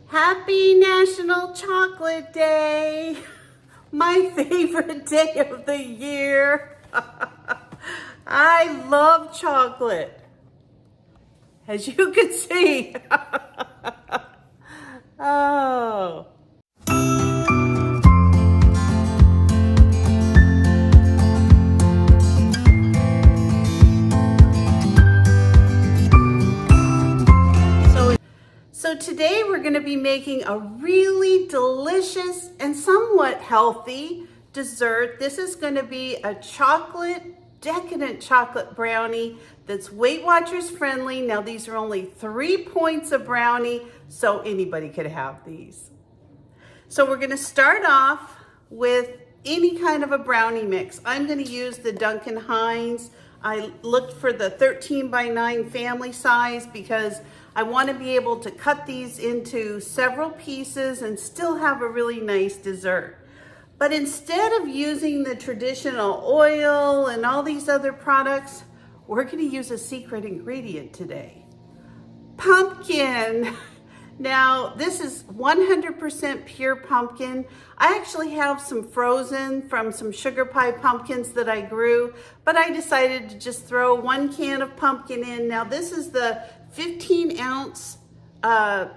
Happy National Chocolate Day! My favorite day of the year. I love chocolate, as you can see. Oh. So today we're going to be making a really delicious and somewhat healthy dessert. This is going to be a decadent chocolate brownie that's Weight Watchers friendly. Now these are only 3 points of brownie, so anybody could have these. So we're going to start off with any kind of a brownie mix. I'm going to use the Duncan Hines. I looked for the 13x9 family size because I want to be able to cut these into several pieces and still have a really nice dessert. But instead of using the traditional oil and all these other products, we're going to use a secret ingredient today. Pumpkin. Now, this is 100% pure pumpkin. I actually have some frozen from some sugar pie pumpkins that I grew, but I decided to just throw 1 can of pumpkin in. Now, this is the 15-ounce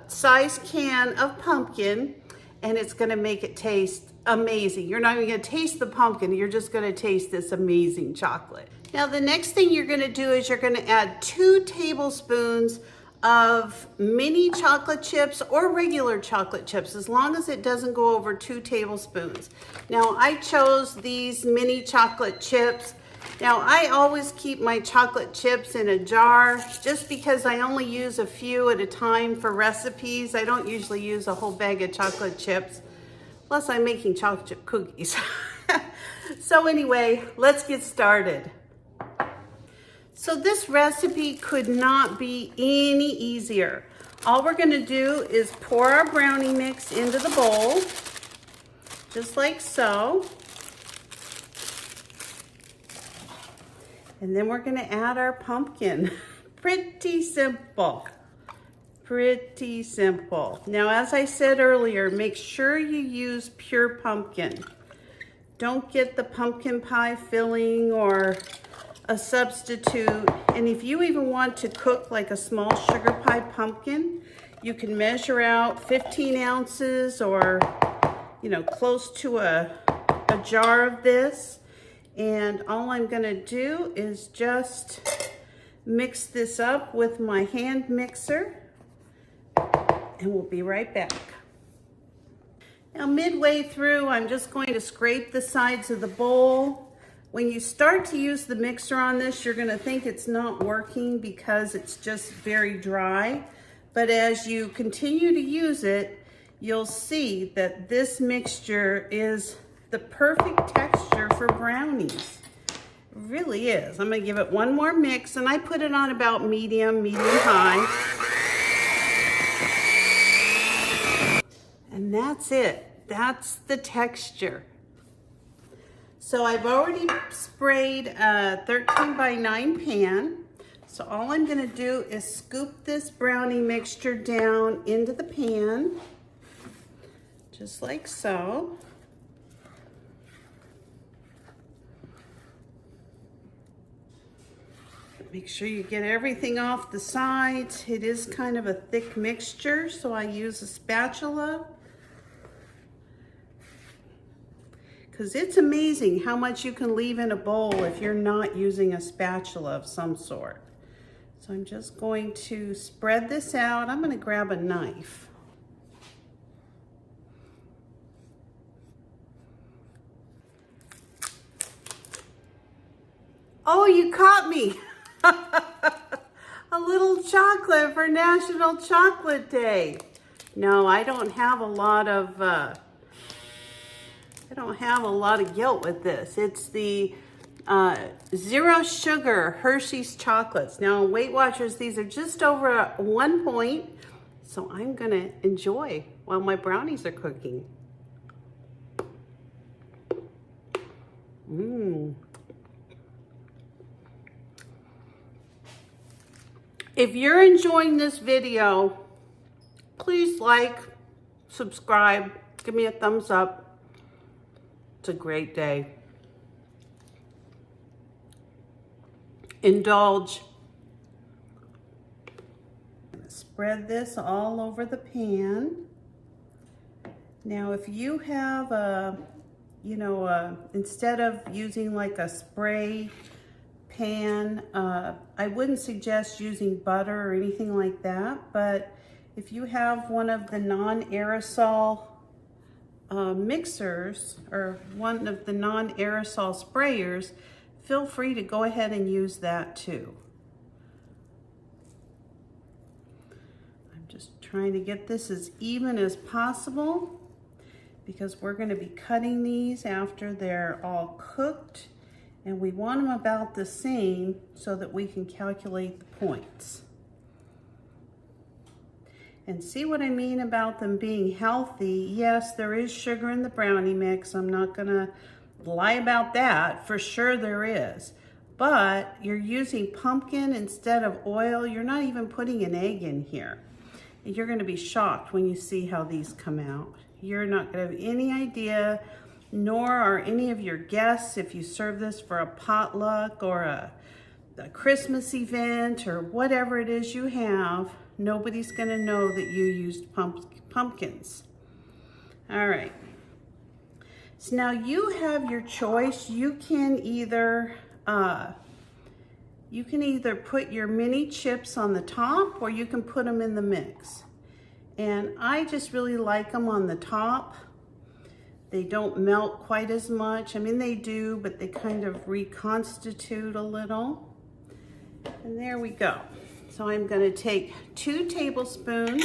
size can of pumpkin, and it's going to make it taste amazing. You're not even going to taste the pumpkin. You're just going to taste this amazing chocolate. Now, the next thing you're going to do is you're going to add 2 tablespoons of mini chocolate chips or regular chocolate chips, as long as it doesn't go over 2 tablespoons. Now, I chose these mini chocolate chips. Now, I always keep my chocolate chips in a jar just because I only use a few at a time for recipes. I don't usually use a whole bag of chocolate chips unless I'm making chocolate chip cookies. So anyway, let's get started. So this recipe could not be any easier. All we're going to do is pour our brownie mix into the bowl, just like so. And then we're going to add our pumpkin. Pretty simple. Pretty simple. Now, as I said earlier, make sure you use pure pumpkin. Don't get the pumpkin pie filling or a substitute. And if you even want to cook like a small sugar pie pumpkin, you can measure out 15 ounces or, close to a jar of this. And all I'm gonna do is just mix this up with my hand mixer, and we'll be right back. Now, midway through, I'm just going to scrape the sides of the bowl. When you start to use the mixer on this, you're gonna think it's not working because it's just very dry. But as you continue to use it, you'll see that this mixture is the perfect texture for brownies. It really is. I'm gonna give it one more mix, and I put it on about medium high. And that's it. That's the texture. So I've already sprayed a 13x9 pan. So all I'm gonna do is scoop this brownie mixture down into the pan, just like so. Make sure you get everything off the sides. It is kind of a thick mixture, so I use a spatula. Because it's amazing how much you can leave in a bowl if you're not using a spatula of some sort. So I'm just going to spread this out. I'm going to grab a knife. Oh, you caught me. A little chocolate for National Chocolate Day. No, I don't have a lot of guilt with this. It's the 0 sugar Hershey's chocolates. Now, Weight Watchers, these are just over 1 point, so I'm gonna enjoy while my brownies are cooking. If you're enjoying this video, please like, subscribe, give me a thumbs up. It's a great day. Indulge. Spread this all over the pan. Now, if you have instead of using like a spray pan, I wouldn't suggest using butter or anything like that, but if you have one of the non-aerosol mixers or one of the non-aerosol sprayers, feel free to go ahead and use that too. I'm just trying to get this as even as possible because we're going to be cutting these after they're all cooked, and we want them about the same so that we can calculate the points. And see what I mean about them being healthy? Yes, there is sugar in the brownie mix. I'm not gonna lie about that. For sure there is. But you're using pumpkin instead of oil. You're not even putting an egg in here. And you're gonna be shocked when you see how these come out. You're not gonna have any idea, nor are any of your guests, if you serve this for a potluck or a Christmas event or whatever it is you have, nobody's gonna know that you used pumpkins. All right, so now you have your choice. You can either put your mini chips on the top, or you can put them in the mix. And I just really like them on the top. They don't melt quite as much. I mean, they do, but they kind of reconstitute a little. And there we go. So I'm gonna take 2 tablespoons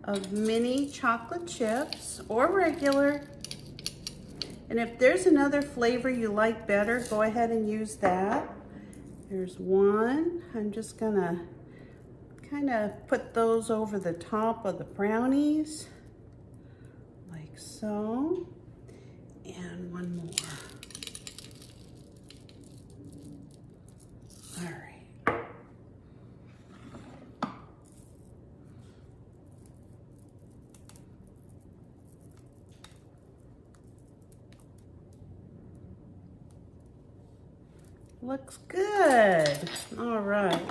of mini chocolate chips or regular. And if there's another flavor you like better, go ahead and use that. There's 1. I'm just gonna kind of put those over the top of the brownies, like so. And 1 more. All right. Looks good. All right.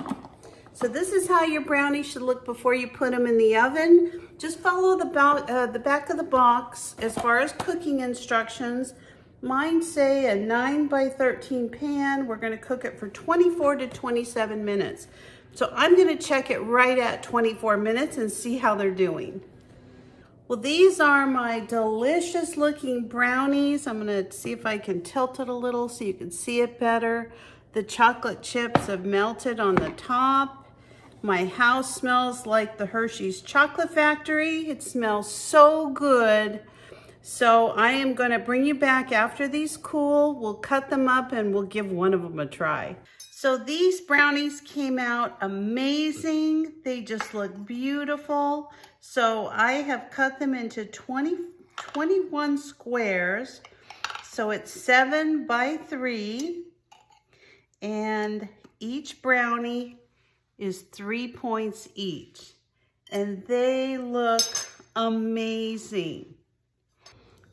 So this is how your brownies should look before you put them in the oven. Just follow the back of the box as far as cooking instructions. Mine say a 9 by 13 pan. We're gonna cook it for 24 to 27 minutes. So I'm gonna check it right at 24 minutes and see how they're doing. Well, these are my delicious looking brownies. I'm gonna see if I can tilt it a little so you can see it better. The chocolate chips have melted on the top. My house smells like the Hershey's Chocolate Factory. It smells so good. So I am gonna bring you back after these cool. We'll cut them up and we'll give one of them a try. So these brownies came out amazing. They just look beautiful. So I have cut them into 21 squares. So it's 7 by 3. And each brownie is 3 points each. And they look amazing.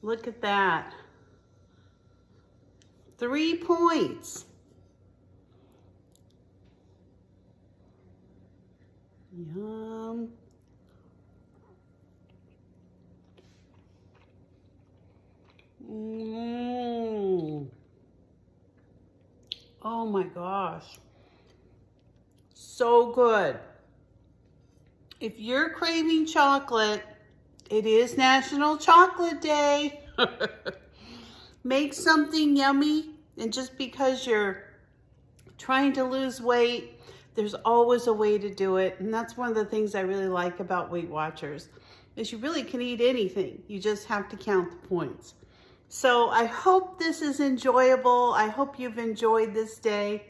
Look at that. 3 points. Yum. Oh my gosh. So good. If you're craving chocolate, it is National Chocolate Day. Make something yummy, and just because you're trying to lose weight, there's always a way to do it. And that's one of the things I really like about Weight Watchers, is you really can eat anything. You just have to count the points. So I hope this is enjoyable. I hope you've enjoyed this day.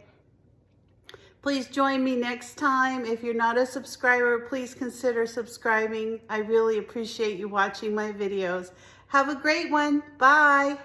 Please join me next time. If you're not a subscriber, please consider subscribing. I really appreciate you watching my videos. Have a great one. Bye.